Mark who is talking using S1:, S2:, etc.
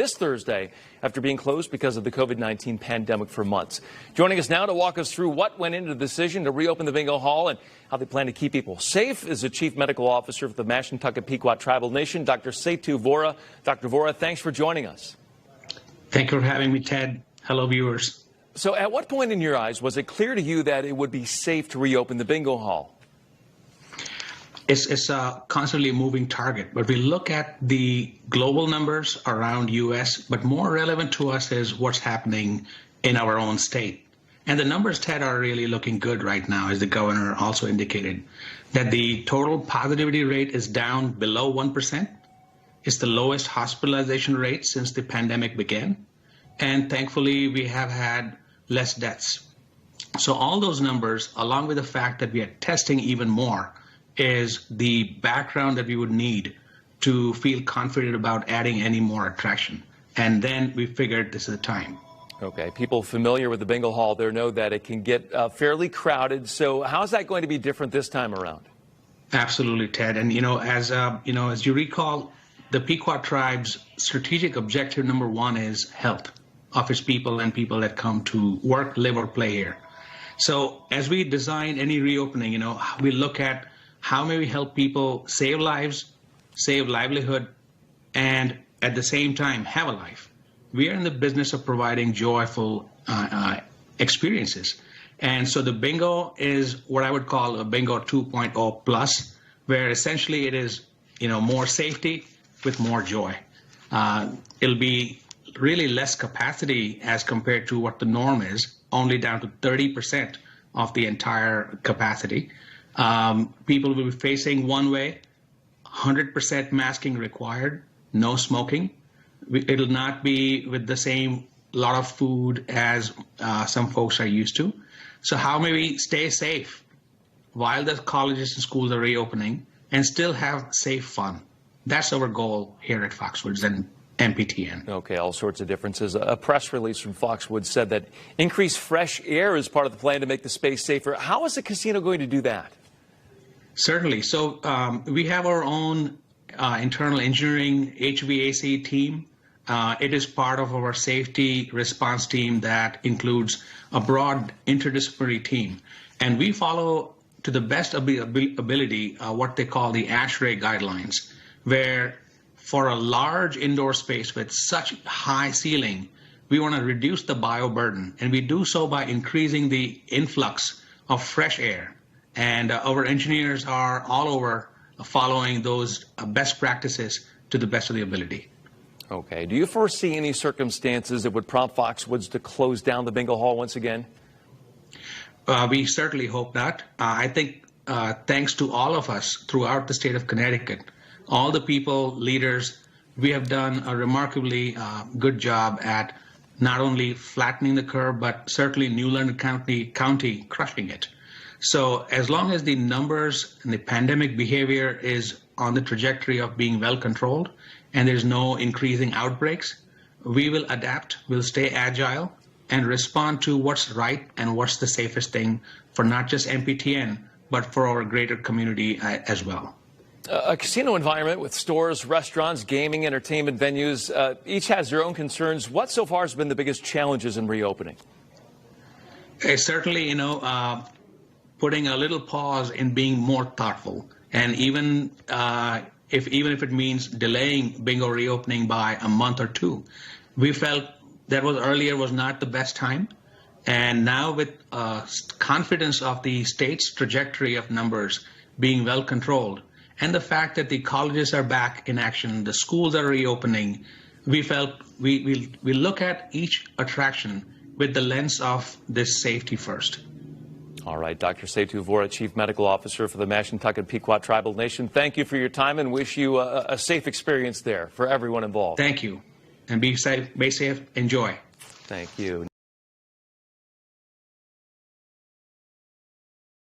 S1: this Thursday after being closed because of the COVID-19 pandemic for months. Joining us now to walk us through what went into the decision to reopen the bingo hall and how they plan to keep people safe is the Chief Medical Officer of the Mashantucket Pequot Tribal Nation, Dr. Setu Vora. Dr. Vora, thanks for joining us.
S2: Thank you for having me, Ted. Hello, viewers.
S1: So at what point in your eyes was it clear to you that it would be safe to reopen the bingo hall?
S2: It's a constantly moving target, but we look at the global numbers around U.S., but more relevant to us is what's happening in our own state. And the numbers, Ted, are really looking good right now, as the governor also indicated, that the total positivity rate is down below 1%. It's the lowest hospitalization rate since the pandemic began. And thankfully, we have had less deaths. So all those numbers, along with the fact that we are testing even more, is the background that we would need to feel confident about adding any more attraction. And then we figured this is the time.
S1: Okay, people familiar with the bingo hall there know that it can get fairly crowded. So how is that going to be different this time around?
S2: Absolutely, Ted. And as you recall, the Pequot tribe's strategic objective number one is health of its people and people that come to work, live, or play here. So as we design any reopening, we look at how may we help people save lives, save livelihood, and at the same time have a life. We are in the business of providing joyful experiences. And so the bingo is what I would call a bingo 2.0 plus, where essentially it is, more safety with more joy. It'll be really less capacity as compared to what the norm is, only down to 30% of the entire capacity. People will be facing one way, 100% masking required, no smoking. It'll not be with the same lot of food as some folks are used to. So how may we stay safe while the colleges and schools are reopening and still have safe fun? That's our goal here at Foxwoods and MPTN.
S1: Okay, all sorts of differences. A press release from Foxwoods said that increased fresh air is part of the plan to make the space safer. How is the casino going to do that?
S2: Certainly. So we have our own internal engineering HVAC team. It is part of our safety response team that includes a broad interdisciplinary team. And we follow, to the best ability, what they call the ASHRAE guidelines, where for a large indoor space with such high ceiling, we want to reduce the bioburden. And we do so by increasing the influx of fresh air. And our engineers are all over following those best practices to the best of the ability.
S1: Okay. Do you foresee any circumstances that would prompt Foxwoods to close down the bingo hall once again?
S2: We certainly hope not. I think thanks to all of us throughout the state of Connecticut, all the people, leaders, we have done a remarkably good job at not only flattening the curve, but certainly New London County crushing it. So as long as the numbers and the pandemic behavior is on the trajectory of being well controlled and there's no increasing outbreaks, we will adapt, we'll stay agile and respond to what's right and what's the safest thing for not just MPTN, but for our greater community as well.
S1: A casino environment with stores, restaurants, gaming, entertainment venues, each has their own concerns. What so far has been the biggest challenges in reopening?
S2: Certainly, putting a little pause in being more thoughtful, and even if it means delaying bingo reopening by a month or two. We felt that earlier was not the best time, and now with confidence of the state's trajectory of numbers being well controlled, and the fact that the colleges are back in action, the schools are reopening, we felt we look at each attraction with the lens of this safety first.
S1: All right, Dr. Setu Vora, Chief Medical Officer for the Mashantucket Pequot Tribal Nation. Thank you for your time and wish you a safe experience there for everyone involved.
S2: Thank you. And be safe, enjoy.
S1: Thank you.